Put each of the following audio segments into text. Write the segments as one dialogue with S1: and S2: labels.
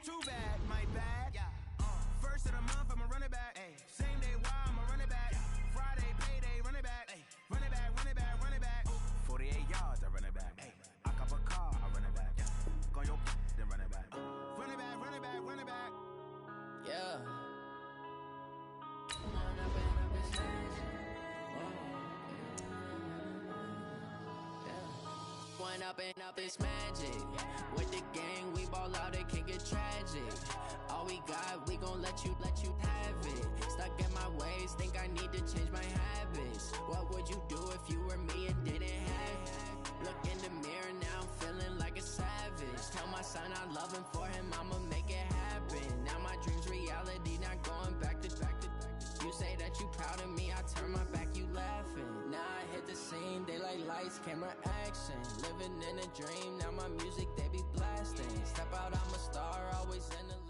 S1: too bad, my bad. First of the month, I'ma run it back. Same day, why I'ma run it back. Friday, payday, run it back. Run it back, run it back, run it back. 48 yards, I run it back. I cop a car, I run it back. Go your then run it back. Run it back, run it back, run it back.
S2: Yeah. One up and up, it's magic. With the gang, we ball out, it can get tragic. All we got, we gon' let you have it. Stuck in my ways, think I need to change my habits. What would you do if you were me and didn't have it? Look in the mirror, now I'm feeling like a savage. Tell my son I love him, for him I'ma make it happen. Now my dream's reality, not going back to. You say that you proud of me, I turn my back, you laughing. Now I hit the scene, they like lights, camera, action. Living in a dream, now my music, they be blasting. Step out, I'm a star, always in the latest.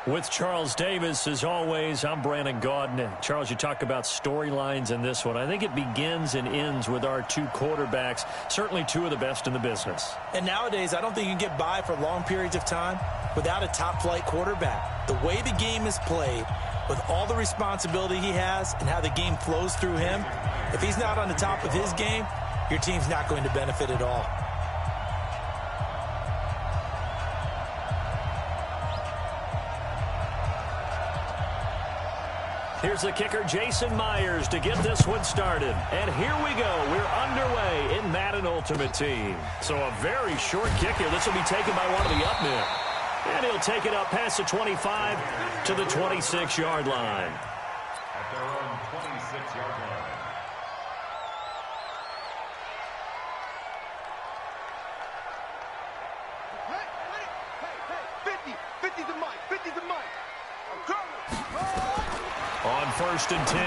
S3: With Charles Davis, as always, I'm Brandon Gaudin. Charles, you talk about storylines in this one. I think it begins and ends with our two quarterbacks, certainly two of the best in the business.
S4: And nowadays, I don't think you can get by for long periods of time without a top-flight quarterback. The way the game is played, with all the responsibility he has and how the game flows through him, if he's not on the top of his game, your team's not going to benefit at all.
S3: Here's the kicker, Jason Myers, to get this one started. And here we go. We're underway in Madden Ultimate Team. So a very short kick here. This will be taken by one of the up men. And he'll take it up past the 25 to the 26-yard line.
S5: At their own 26-yard line.
S1: Hey, 50 the mic, 50 the mic. I'm coming.
S3: On 1st and 10,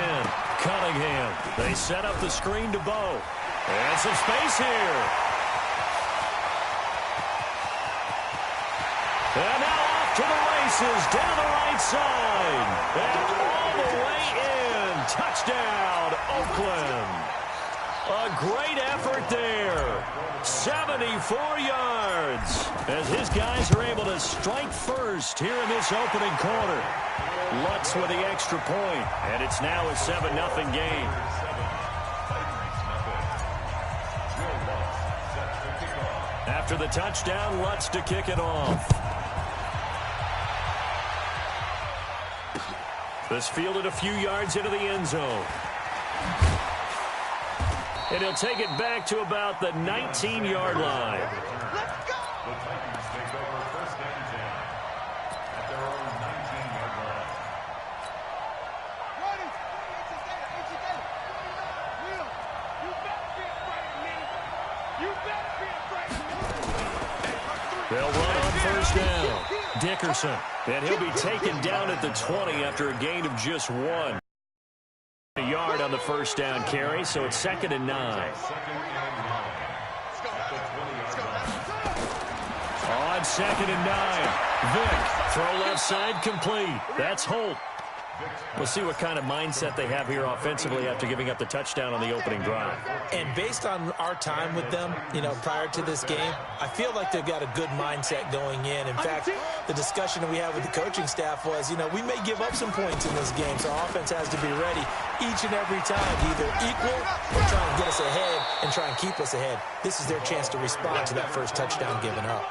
S3: Cunningham. They set up the screen to Bo. And some space here. And now off to the races, down the right side. And all the way in. Touchdown, Oakland. A great effort there. 74 yards. As his guys are able to strike first here in this opening quarter. Lutz with the extra point, and it's now a 7-0 game. After the touchdown, Lutz to kick it off. This fielded a few yards into the end zone. And he'll take it back to about the 19-yard line.
S1: Let's go!
S5: The Titans take over 1st and 10 at their own 19-yard line.
S3: They'll run on 1st down. Dickerson. And he'll be taken down at the 20 after a gain of just 1. A yard on the 1st down carry, so it's 2nd and 9.
S5: 2nd and 9.
S3: On 2nd and 9. Vick. Throw left side complete. That's Holt. We'll see what kind of mindset they have here offensively after giving up the touchdown on the opening drive.
S4: And based on our time with them, prior to this game, I feel like they've got a good mindset going in. In fact, the discussion that we had with the coaching staff was, we may give up some points in this game, so our offense has to be ready each and every time to either equal or try and get us ahead and try and keep us ahead. This is their chance to respond to that first touchdown given up.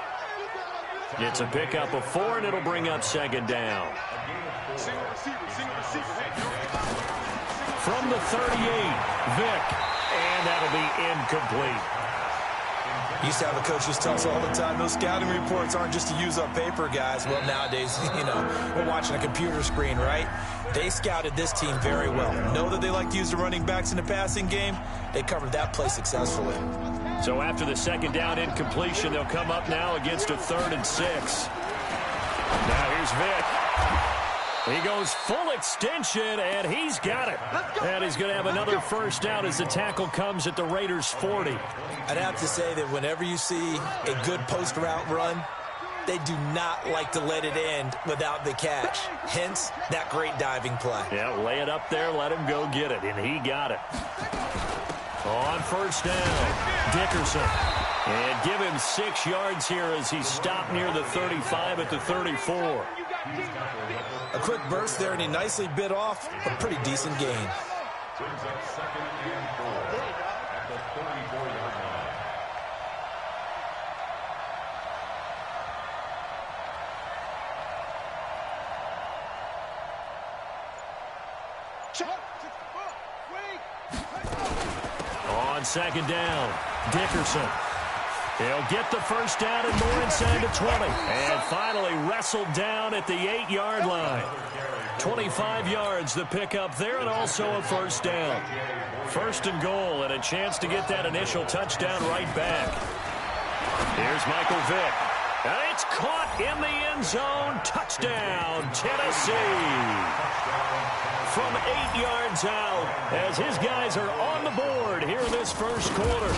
S3: It's a pickup of 4, and it'll bring up 2nd down. From the 38, Vick, and that'll be incomplete.
S4: Used to have a coach who tells us all the time, those scouting reports aren't just to use up paper, guys. Well, nowadays, we're watching a computer screen, right? They scouted this team very well. Know that they like to use the running backs in the passing game. They covered that play successfully.
S3: So after the 2nd down incompletion, they'll come up now against a 3rd and 6. Now here's Vick. He goes full extension, and he's got it. And he's going to have another 1st down as the tackle comes at the Raiders' 40.
S4: I'd have to say that whenever you see a good post route run, they do not like to let it end without the catch. Hence, that great diving play.
S3: Yeah, lay it up there, let him go get it, and he got it. On 1st down, Dickerson. And give him 6 yards here as he stopped near the 35 at the 34.
S4: A quick burst there, and he nicely bit off a pretty decent gain.
S5: Brings up 2nd and 4 at the 34-yard line.
S3: On 2nd down, Dickerson. He'll get the first down and more inside the 20. And finally wrestled down at the 8-yard line. 25 yards the pickup there, and also a first down. 1st and goal, and a chance to get that initial touchdown right back. Here's Michael Vick. And it's caught in the end zone. Touchdown, Tennessee. From 8 yards out, as his guys are on the board here in this first quarter.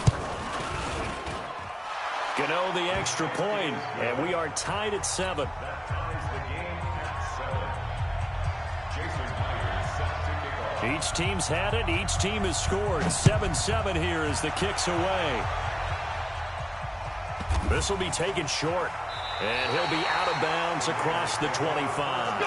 S3: Gano the extra point, and we are tied at 7.
S5: That ties the game at 7. Jason Myers set to kick off.
S3: Each team's had it. Each team has scored. 7-7 here as the kick's away. This will be taken short, and he'll be out of bounds across the 25.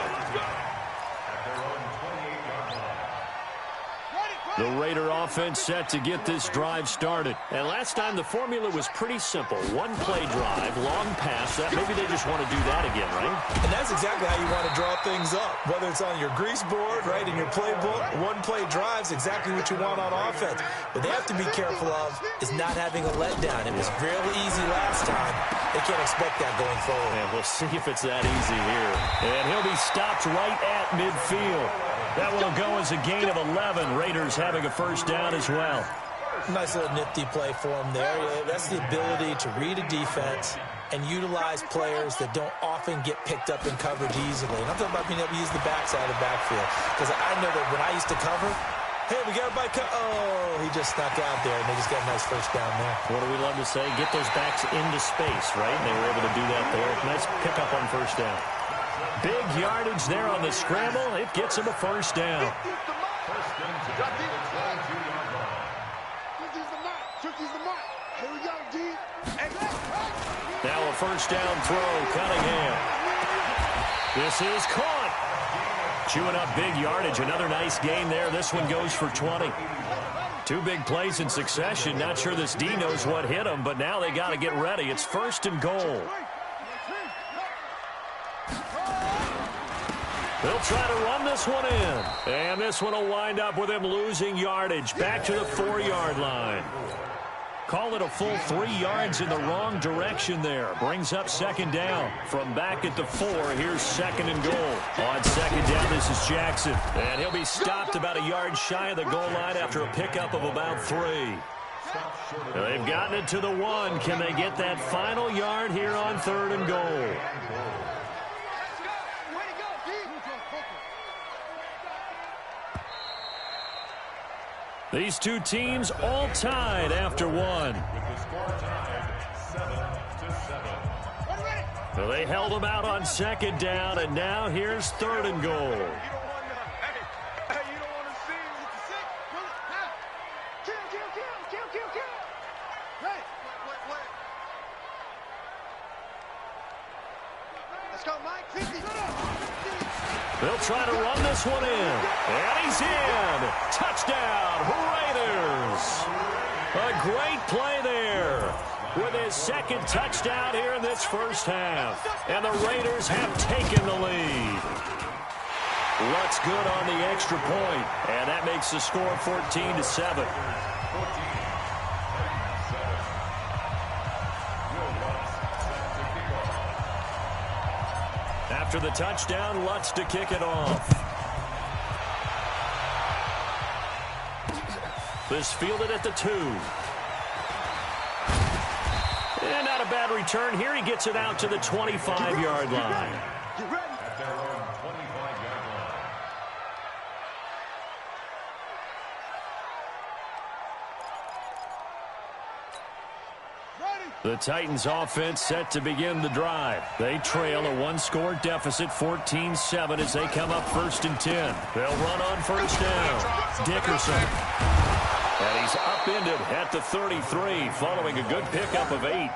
S3: The Raider offense set to get this drive started. And last time the formula was pretty simple. One-play drive, long pass. Maybe they just want to do that again, right?
S4: And that's exactly how you want to draw things up. Whether it's on your grease board, right, in your playbook, one-play drive's exactly what you want on offense. What they have to be careful of is not having a letdown. It was really easy last time. They can't expect that going forward.
S3: And we'll see if it's that easy here. And he'll be stopped right at midfield. That will go as a gain of 11. Raiders having a first down as well.
S4: Nice little nifty play for him there. That's the ability to read a defense and utilize players that don't often get picked up in coverage easily. And I'm talking about being able to use the backside of the backfield. Because I know that when I used to cover, hey, we got everybody oh, he just snuck out there, and they just got a nice first down there.
S3: What do we love to say? Get those backs into space, right? And they were able to do that there. Nice pickup on first down. Big yardage there on the scramble. It gets him a first down. Now a first down throw, Cunningham. This is caught. Chewing up big yardage. Another nice gain there. This one goes for 20. 2 big plays in succession. Not sure this D knows what hit him, but now they got to get ready. It's 1st and goal. They'll try to run this one in. And this one will wind up with him losing yardage. Back to the 4-yard line. Call it a full 3 yards in the wrong direction there. Brings up 2nd down. From back at the 4, here's 2nd and goal. On 2nd down, this is Jackson. And he'll be stopped about a yard shy of the goal line after a pickup of about 3. They've gotten it to the 1. Can they get that final yard here on 3rd and goal? These two teams all tied after 1.
S5: With the score tied 7-7.
S3: Well, they held them out on 2nd down, and now here's 3rd and goal. They'll try to run this one in. And he's in. Touchdown, Raiders. A great play there with his 2nd touchdown here in this first half. And the Raiders have taken the lead. Lutz good on the extra point. And that makes the score 14-7. After the touchdown, Lutz to kick it off. This fielded at the 2. And not a bad return here. He gets it out to the 25-yard line.
S5: At their own 25-yard line.
S3: The Titans offense set to begin the drive. They trail a 1-score deficit, 14-7, as they come up 1st and 10. They'll run on first down. Dickerson. And he's upended at the 33 following a good pickup of 8.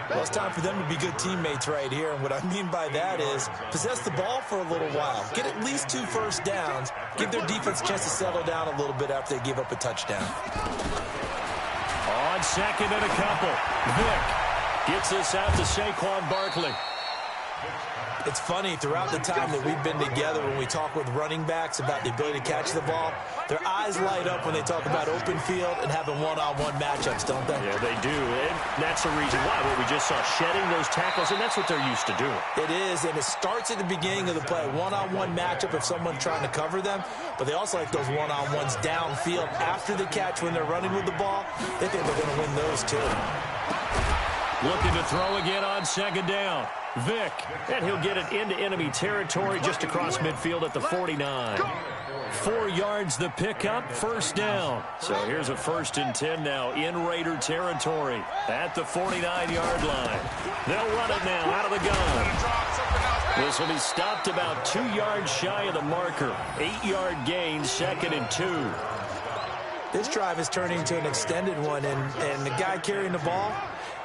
S4: Well, it's time for them to be good teammates right here. And what I mean by that is possess the ball for a little while. Get at least 2 first downs. Give their defense a chance to settle down a little bit after they give up a touchdown.
S3: On second and a couple, Vic gets this out to Saquon Barkley.
S4: It's funny, throughout the time that we've been together, when we talk with running backs about the ability to catch the ball, their eyes light up when they talk about open field and having one-on-one matchups, don't they?
S3: Yeah, they do. And that's the reason why. What we just saw, shedding those tackles, and that's what they're used to doing.
S4: It is, and it starts at the beginning of the play. One-on-one matchup if someone's trying to cover them, but they also like those one-on-ones downfield after the catch when they're running with the ball. They think they're going to win those, too.
S3: Looking to throw again on second down. Vic, and he'll get it into enemy territory just across midfield at the 49. 4 yards the pickup, first down. So here's a 1st and 10 now in Raider territory at the 49-yard line. They'll run it now out of the gun. This will be stopped about 2 yards shy of the marker. 8-yard gain, 2nd and 2.
S4: This drive is turning into an extended one, and the guy carrying the ball,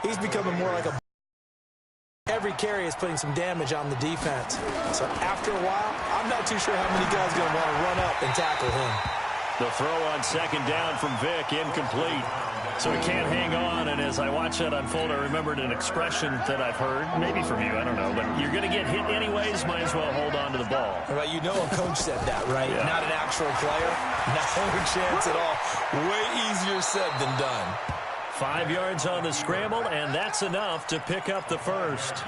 S4: he's becoming more like a... Every carry is putting some damage on the defense. So after a while, I'm not too sure how many guys are going to want to run up and tackle him.
S3: The throw on second down from Vic, incomplete. So he can't hang on, and as I watch that unfold, I remembered an expression that I've heard, maybe from you, I don't know, but you're going to get hit anyways, might as well hold on to the ball.
S4: Right, you know a coach said that, right?
S3: Yeah.
S4: Not an actual player. Not a chance at all. Way easier said than done.
S3: 5 yards on the scramble, and that's enough to pick up the first.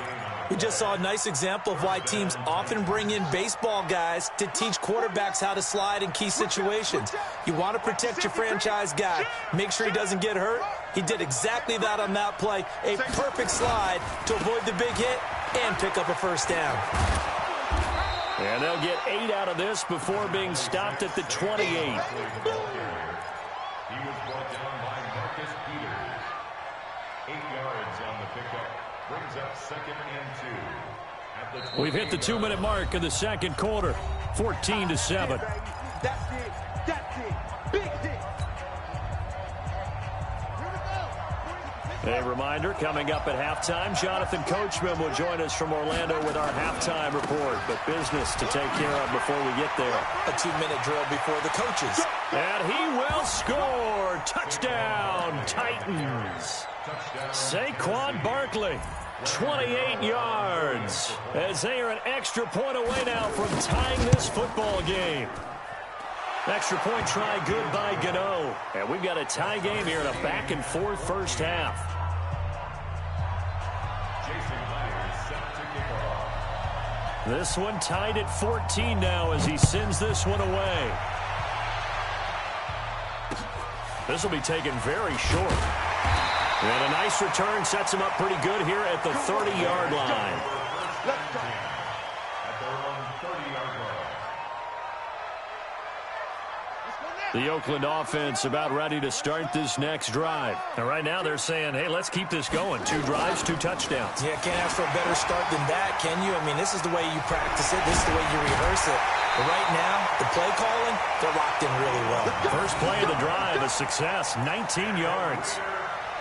S4: We just saw a nice example of why teams often bring in baseball guys to teach quarterbacks how to slide in key situations. You want to protect your franchise guy. Make sure he doesn't get hurt. He did exactly that on that play. A perfect slide to avoid the big hit and pick up a first down.
S3: And they'll get 8 out of this before being stopped at the 28. We've hit the 2-minute mark of the second quarter, 14-7.
S1: That's it. Big hit.
S3: A reminder, coming up at halftime, Jonathan Coachman will join us from Orlando with our halftime report. But business to take care of before we get there.
S4: A 2-minute drill before the coaches.
S3: And he will score. Touchdown, Titans. Saquon Barkley, 28 yards, as they are an extra point away now from tying this football game. Extra point try good by Gano. And we've got a tie game here in a back-and-forth first half. This one tied at 14 now as he sends this one away. This will be taken very short. And a nice return sets him up pretty good here at the 30-yard line. The Oakland offense about ready to start this next drive. And right now they're saying, hey, let's keep this going. 2 drives, 2 touchdowns.
S4: Yeah, can't ask for a better start than that, can you? I mean, this is the way you practice it. This is the way you rehearse it. But right now, the play calling, they're locked in really well.
S3: First play of the drive, a success, 19 yards.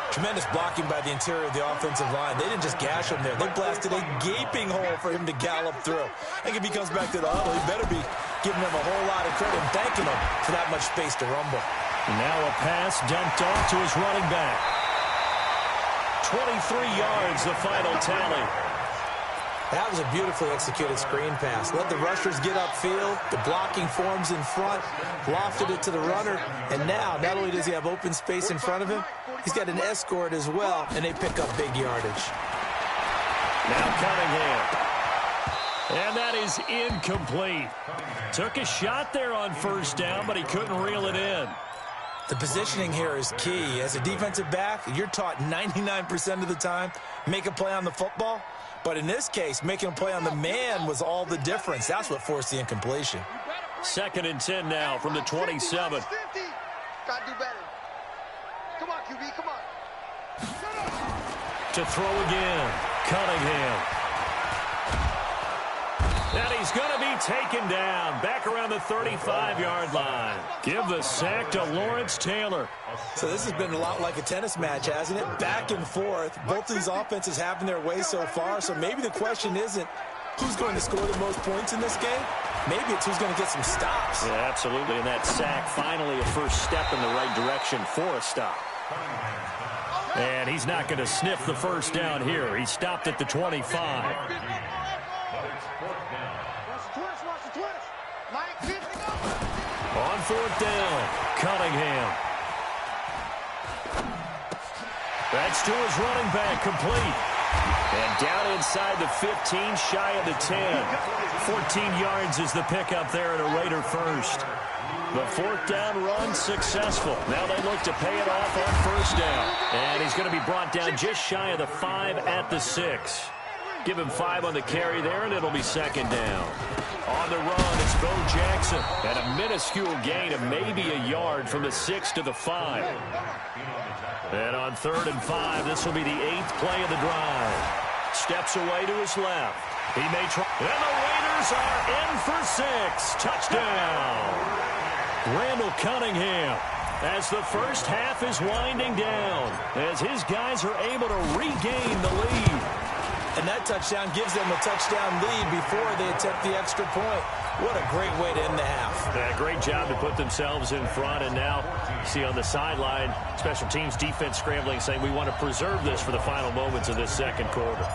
S4: Tremendous blocking by the interior of the offensive line. They didn't just gash him there. They blasted a gaping hole for him to gallop through. I think if he comes back to the huddle, he better be giving them a whole lot of credit and thanking them for that much space to rumble.
S3: And now a pass dumped off to his running back. 23 yards, the final tally.
S4: That was a beautifully executed screen pass. Let the rushers get upfield. The blocking forms in front. Lofted it to the runner. And now, not only does he have open space in front of him, he's got an escort as well, and they pick up big yardage.
S3: Now Cunningham. And that is incomplete. Took a shot there on first down, but he couldn't reel it in.
S4: The positioning here is key. As a defensive back, you're taught 99% of the time, make a play on the football. But in this case, making a play on the man was all the difference. That's what forced the incompletion.
S3: 2nd and 10 now from the 27.
S1: Gotta do better. Come on, QB, come on.
S3: To throw again, Cunningham. And he's going to be taken down back around the 35-yard line. Give the sack to Lawrence Taylor.
S4: So this has been a lot like a tennis match, hasn't it? Back and forth. Both of these offenses having their way so far. So maybe the question isn't who's going to score the most points in this game. Maybe it's who's going to get some stops.
S3: Yeah, absolutely. And that sack, finally a first step in the right direction for a stop. And he's not going to sniff the first down here. He stopped at the 25. On fourth down, Cunningham. That's to his running back, complete. And down inside the 15, shy of the 10. 14 yards is the pickup there at a Raider first. The fourth down run successful. Now they look to pay it off on first down. And he's going to be brought down just shy of the 5 at the 6. Give him 5 on the carry there, and it'll be second down. On the run, it's Bo Jackson. And a minuscule gain of maybe a yard from the 6 to the 5. And on 3rd and 5, this will be the 8th play of the drive. Steps away to his left. He may try. And the Raiders are in for 6. Touchdown. Randall Cunningham, as the first half is winding down, as his guys are able to regain the lead.
S4: And that touchdown gives them a touchdown lead before they attempt the extra point. What a great way to end the half.
S3: Yeah, great job to put themselves in front. And now, see on the sideline, special teams defense scrambling, saying we want to preserve this for the final moments of this second quarter.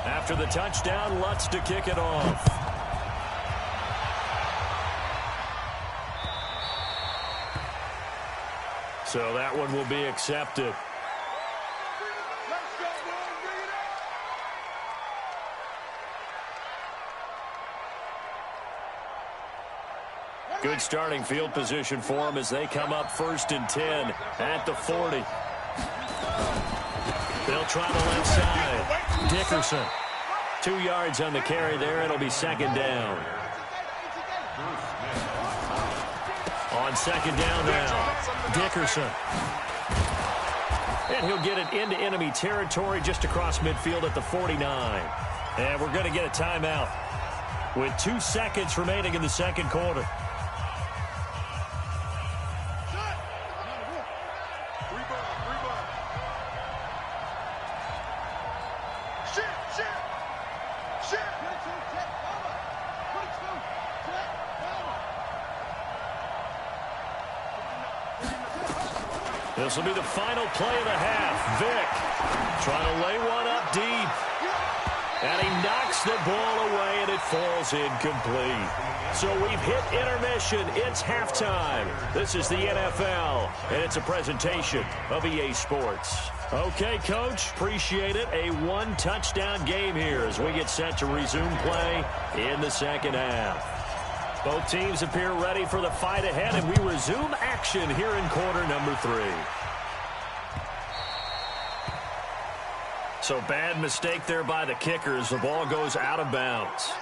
S3: After the touchdown, Lutz to kick it off. So that one will be accepted. Good starting field position for them as they come up 1st and 10 at the 40. They'll try the left side. Dickerson. 2 yards on the carry there. It'll be second down. On second down now, Dickerson. And he'll get it into enemy territory just across midfield at the 49. And we're going to get a timeout with 2 seconds remaining in the second quarter. This will be the final play of the half. Vick trying to lay one up deep. And he knocks the ball away, and it falls incomplete. So we've hit intermission. It's halftime. This is the NFL, and it's a presentation of EA Sports. Okay, Coach, appreciate it. A 1-touchdown game here as we get set to resume play in the second half. Both teams appear ready for the fight ahead, and we resume action here in quarter number 3. So bad mistake there by the kickers. The ball goes out of bounds.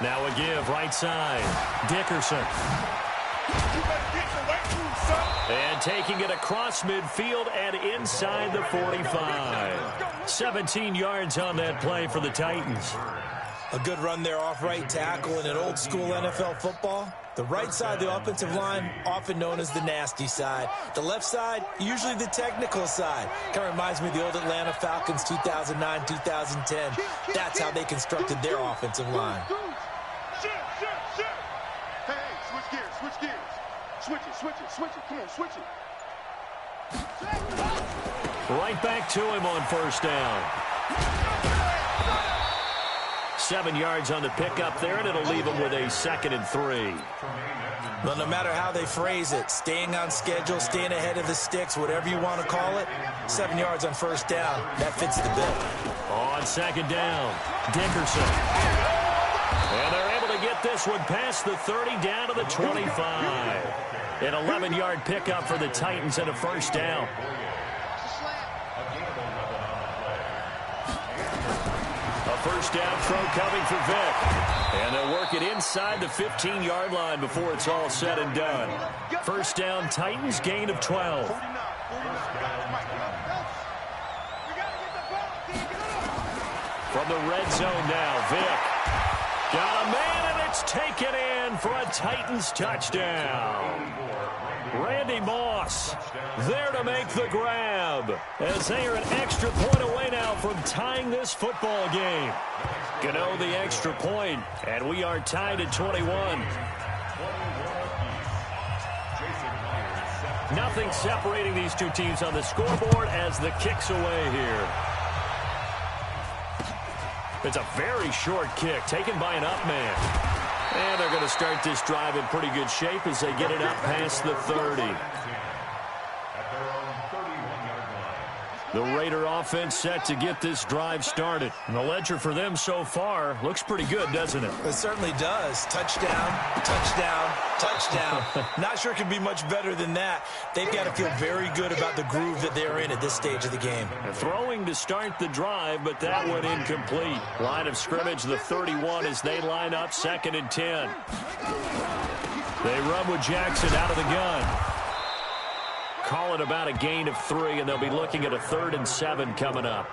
S3: Now a give right side. Dickerson. And taking it across midfield and inside the 45. 17 yards on that play for the Titans.
S4: A good run there off right tackle in an old-school NFL football. The right side of the offensive line, often known as the nasty side. The left side, usually the technical side. Kind of reminds me of the old Atlanta Falcons 2009-2010. That's how they constructed their offensive line.
S6: Hey, switch gears, switch gears. Switch it. Come on, switch it.
S3: Right back to him on first down. 7 yards on the pickup there, and it'll leave him with a 2nd and 3.
S4: Well, no matter how they phrase it, staying on schedule, staying ahead of the sticks, whatever you want to call it, 7 yards on first down, that fits the bill.
S3: On second down, Dickerson. And they're able to get this one past the 30 down to the 25. An 11-yard pickup for the Titans and a first down. A first down throw coming for Vick. And they'll work it inside the 15-yard line before it's all said and done. First down, Titans, gain of 12. From the red zone now, Vick. Got a man, and it's taken in for a Titans touchdown. Randy Moss there to make the grab as they are an extra point away now from tying this football game. Gano the extra point, and we are tied at 21. Nothing separating these two teams on the scoreboard as the kick's away here. It's a very short kick taken by an up man. And they're going to start this drive in pretty good shape as they get it up past the 30. The Raider offense set to get this drive started. And the ledger for them so far looks pretty good, doesn't it?
S4: It certainly does. Touchdown, touchdown, touchdown. Not sure it can be much better than that. They've got to feel very good about the groove that they're in at this stage of the game.
S3: Throwing to start the drive, but that one incomplete. Line of scrimmage, the 31 as they line up 2nd and 10. They run with Jackson out of the gun. Call it about a gain of 3, and they'll be looking at a 3rd and 7 coming up.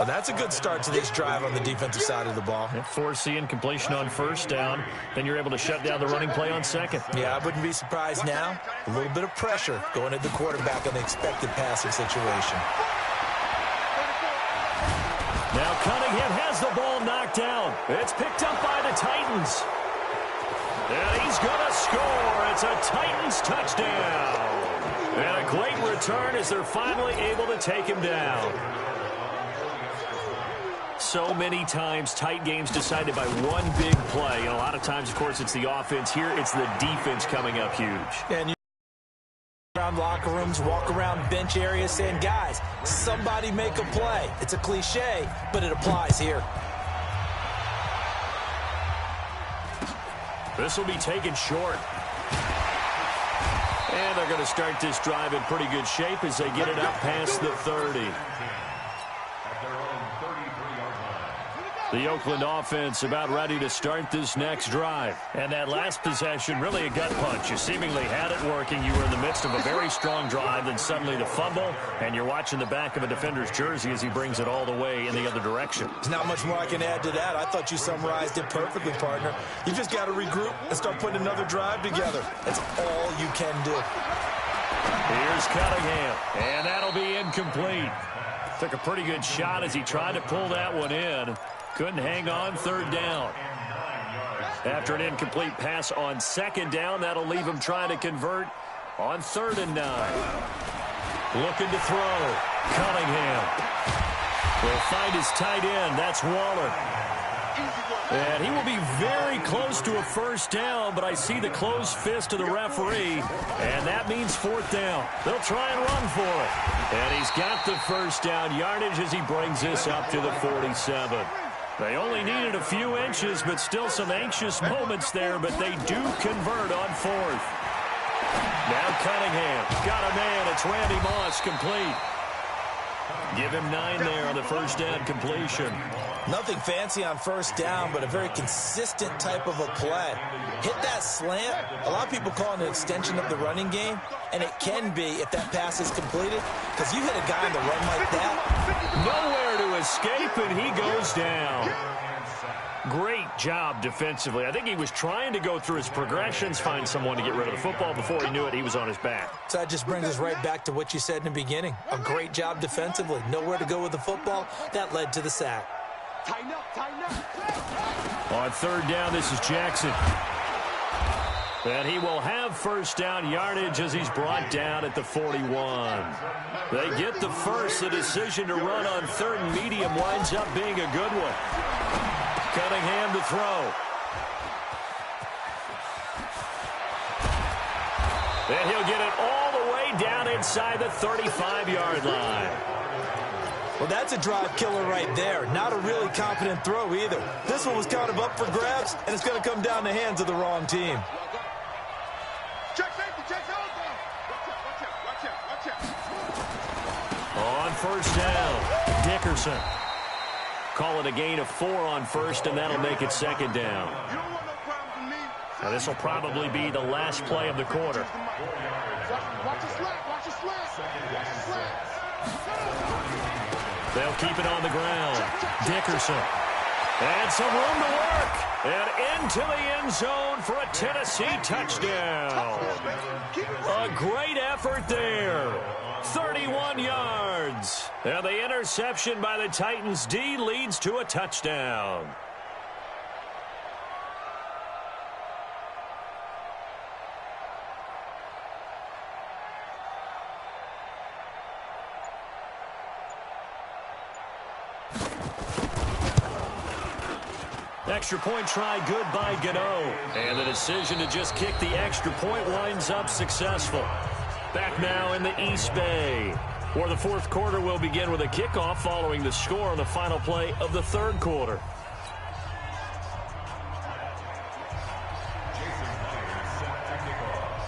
S4: Well, that's a good start to this drive on the defensive side of the ball.
S3: Force the incompletion on first down. Then you're able to shut down the running play on second.
S4: Yeah, I wouldn't be surprised now. A little bit of pressure going at the quarterback on the expected passing situation.
S3: Now Cunningham has the ball knocked down. It's picked up by the Titans. And he's going to score. It's a Titans touchdown. And a great return as they're finally able to take him down. So many times tight games decided by one big play. And a lot of times, of course, it's the offense. Here, it's the defense coming up huge.
S4: And you around locker rooms, walk around bench areas saying, guys, somebody make a play. It's a cliche, but it applies here.
S3: This will be taken short. And they're going to start this drive in pretty good shape as they get it up past the 30. The Oakland offense about ready to start this next drive. And that last possession, really a gut punch. You seemingly had it working. You were in the midst of a very strong drive, then suddenly the fumble, and you're watching the back of a defender's jersey as he brings it all the way in the other direction.
S4: There's not much more I can add to that. I thought you summarized it perfectly, partner. You just got to regroup and start putting another drive together. That's all you can do.
S3: Here's Cunningham, and that'll be incomplete. Took a pretty good shot as he tried to pull that one in. Couldn't hang on, 3rd down. After an incomplete pass on 2nd down, that'll leave him trying to convert on 3rd and 9. Looking to throw. Cunningham will find his tight end. That's Waller. And he will be very close to a 1st down, but I see the closed fist of the referee, and that means 4th down. They'll try and run for it. And he's got the 1st down yardage as he brings this up to the 47. They only needed a few inches, but still some anxious moments there, but they do convert on 4th. Now Cunningham got a man. It's Randy Moss, complete. Give him 9 there on the 1st down completion.
S4: Nothing fancy on 1st down, but a very consistent type of a play. Hit that slant. A lot of people call it an extension of the running game, and it can be if that pass is completed, because you hit a guy on the run like that.
S3: Nowhere to escape, and he goes down. Great job defensively. I think he was trying to go through his progressions, find someone to get rid of the football. Before he knew it, he was on his back.
S4: So that just brings us right back to what you said in the beginning. A great job defensively. Nowhere to go with the football. That led to the sack.
S6: Tighten up, tighten up.
S3: On 3rd down, this is Jackson. And he will have 1st down yardage as he's brought down at the 41. They get the first. The decision to run on 3rd and medium winds up being a good one. Cunningham to throw. And he'll get it all the way down inside the 35-yard line.
S4: Well, that's a drive killer right there. Not a really confident throw either. This one was kind of up for grabs, and it's going to come down the hands of the wrong team.
S6: Check safety, check safety. Watch out.
S3: On 1st down, Dickerson. Call it a gain of 4 on first, and that'll make it second down.
S6: You don't want no problems with me.
S3: Now, this will probably be the last play of the quarter.
S6: Watch the slant. Watch the slant. Watch the slant.
S3: They'll keep it on the ground. Dickerson. And some room to work. And into the end zone for a Tennessee touchdown. A great effort there. 31 yards. And the interception by the Titans D leads to a touchdown. Extra point try good by Gano. And the decision to just kick the extra point winds up successful. Back now in the East Bay, where the fourth quarter will begin with a kickoff following the score on the final play of the third quarter.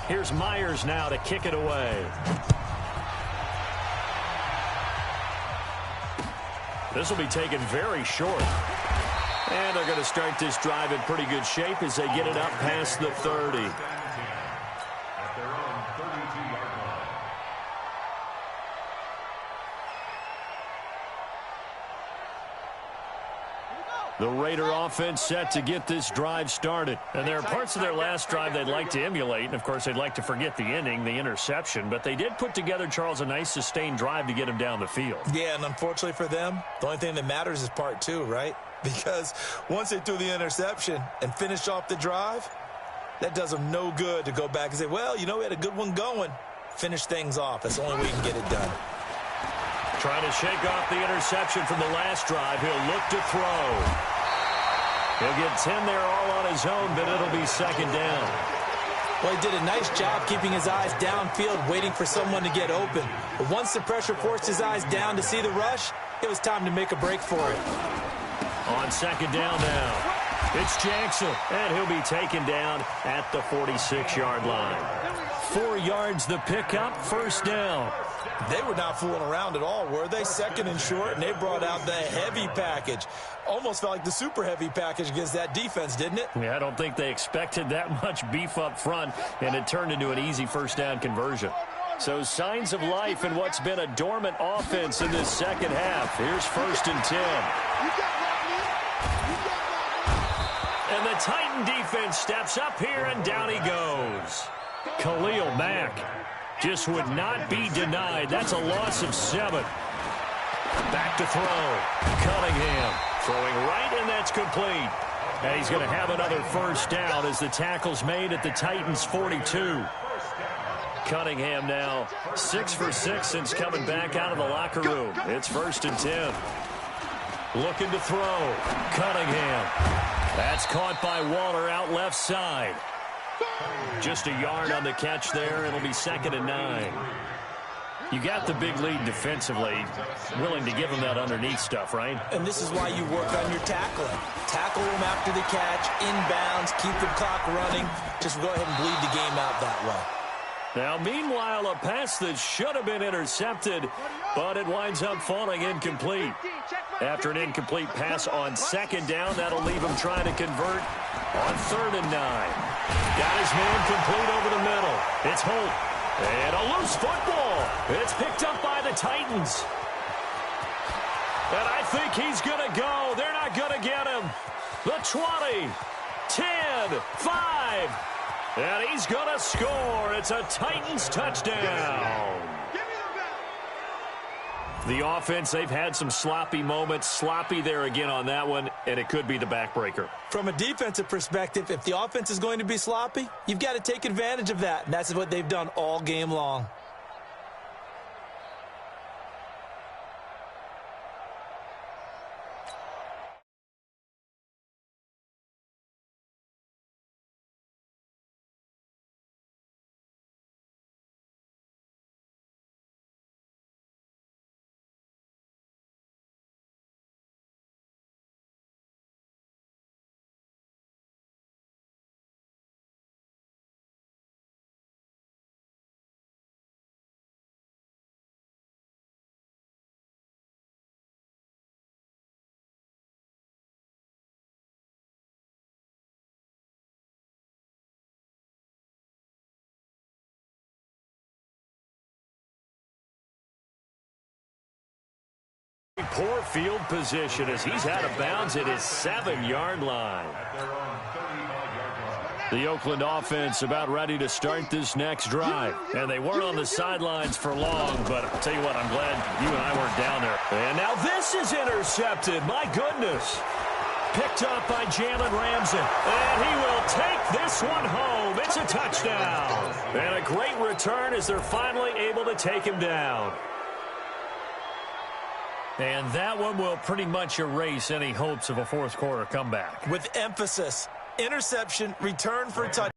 S3: Here's Myers now to kick it away. This will be taken very short. And they're going to start this drive in pretty good shape as they get it up past the 30.
S5: At their own 32-yard line.
S3: The Raider offense set to get this drive started. And there are parts of their last drive they'd like to emulate. And, of course, they'd like to forget the ending, the interception. But they did put together, Charles, a nice sustained drive to get him down the field.
S4: Yeah, and unfortunately for them, the only thing that matters is part 2, right? Because once they threw the interception and finished off the drive, that does them no good to go back and say, well, you know, we had a good one going. Finish things off. That's the only way you can get it done.
S3: Trying to shake off the interception from the last drive. He'll look to throw. He'll get 10 there all on his own, but it'll be second down.
S4: Well, he did a nice job keeping his eyes downfield, waiting for someone to get open. But once the pressure forced his eyes down to see the rush, it was time to make a break for it.
S3: On second down now, it's Jackson, and he'll be taken down at the 46-yard line. 4 yards the pickup, first down.
S4: They were not fooling around at all, were they? Second and short, and they brought out the heavy package. Almost felt like the super heavy package against that defense, didn't it?
S3: Yeah, I don't think they expected that much beef up front, and it turned into an easy first down conversion. So signs of life in what's been a dormant offense in this second half. Here's first and 10. And the Titan defense steps up here, and down he goes. Khalil Mack just would not be denied. That's a loss of 7. Back to throw. Cunningham throwing right, and that's complete. And he's going to have another first down as the tackle's made at the Titans' 42. Cunningham now 6 for 6 since coming back out of the locker room. It's first and 10. Looking to throw. Cunningham. That's caught by Waller out left side. Just a yard on the catch there. It'll be second and 9. You got the big lead defensively, willing to give them that underneath stuff, right?
S4: And this is why you work on your tackling. Tackle them after the catch, inbounds, keep the clock running. Just go ahead and bleed the game out that way.
S3: Now, meanwhile, a pass that should have been intercepted, but it winds up falling incomplete. After an incomplete pass on second down, that'll leave him trying to convert on third and 9. Got his man complete over the middle. It's Holt. And a loose football. It's picked up by the Titans. And I think he's going to go. They're not going to get him. The 20, 10, 5. And he's going to score. It's a Titans touchdown. The offense, they've had some sloppy moments. Sloppy there again on that one, and it could be the backbreaker.
S4: From a defensive perspective, if the offense is going to be sloppy, you've got to take advantage of that. And that's what they've done all game long.
S3: poor field position as he's out of bounds at his 7-yard line. The Oakland offense about ready to start this next drive. And they weren't on the sidelines for long, but I'll tell you what, I'm glad you and I weren't down there. And now this is intercepted. My goodness. Picked up by Jalen Ramsey. And he will take this one home. It's a touchdown. And a great return as they're finally able to take him down.
S7: And that one will pretty much erase any hopes of a fourth quarter comeback.
S4: With emphasis. Interception, return for a touchdown.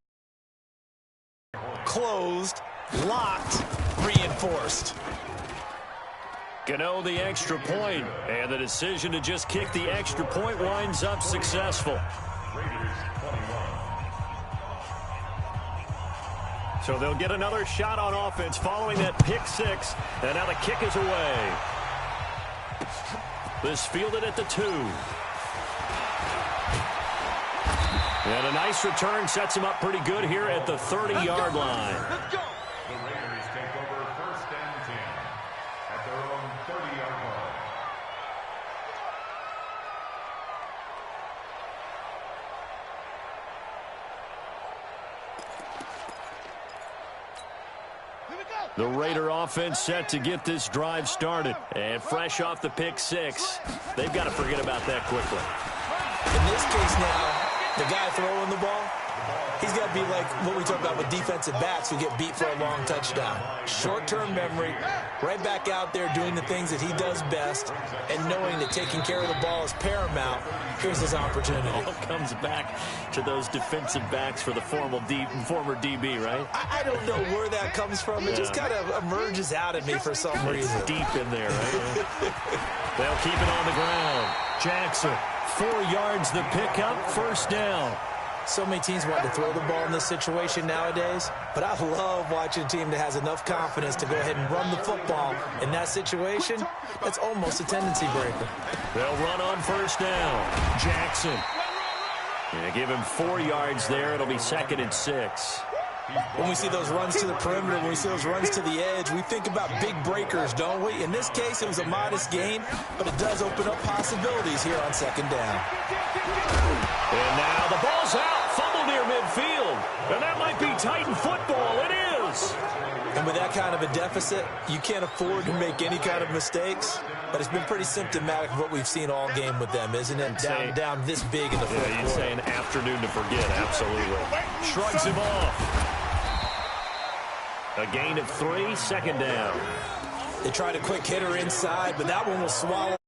S4: Closed, locked, reinforced.
S3: Gano the extra point, and the decision to just kick the extra point winds up successful. So they'll get another shot on offense following that pick six, and now the kick is away. This fielded at the 2. And a nice return sets him up pretty good here at the 30-yard line.
S5: The Raiders take over 1st and 10 at their own 30-yard line.
S3: The Raider offense set to get this drive started. And fresh off the pick six, they've got to forget about that quickly.
S4: In this case now, the guy throwing the ball, he's got to be like what we talk about with defensive backs who get beat for a long touchdown. Short-term memory, right back out there doing the things that he does best, and knowing that taking care of the ball is paramount. Here's his opportunity.
S3: All comes back to those defensive backs for the former DB, right?
S4: I don't know where that comes from. It just kind of emerges out of me for some reason.
S3: It's deep in there, right? They'll keep it on the ground. Jackson, 4 yards the pickup, 1st down.
S4: So many teams want to throw the ball in this situation nowadays, but I love watching a team that has enough confidence to go ahead and run the football. In that situation, that's almost a tendency breaker.
S3: They'll run on 1st down. Jackson. Yeah, give him 4 yards there. It'll be 2nd and 6.
S4: When we see those runs to the perimeter, when we see those runs to the edge, we think about big breakers, don't we? In this case, it was a modest gain, but it does open up possibilities here on 2nd down.
S3: And now the ball's out, fumble near midfield. And that might be Titan football. It is.
S4: And with that kind of a deficit, you can't afford to make any kind of mistakes. But it's been pretty symptomatic of what we've seen all game with them, isn't it? Down this big in the fourth quarter.
S3: You'd say an afternoon to forget, absolutely. Shrugs him off. A gain of 3, 2nd down.
S4: They tried a quick hitter inside, but that one was swallowed.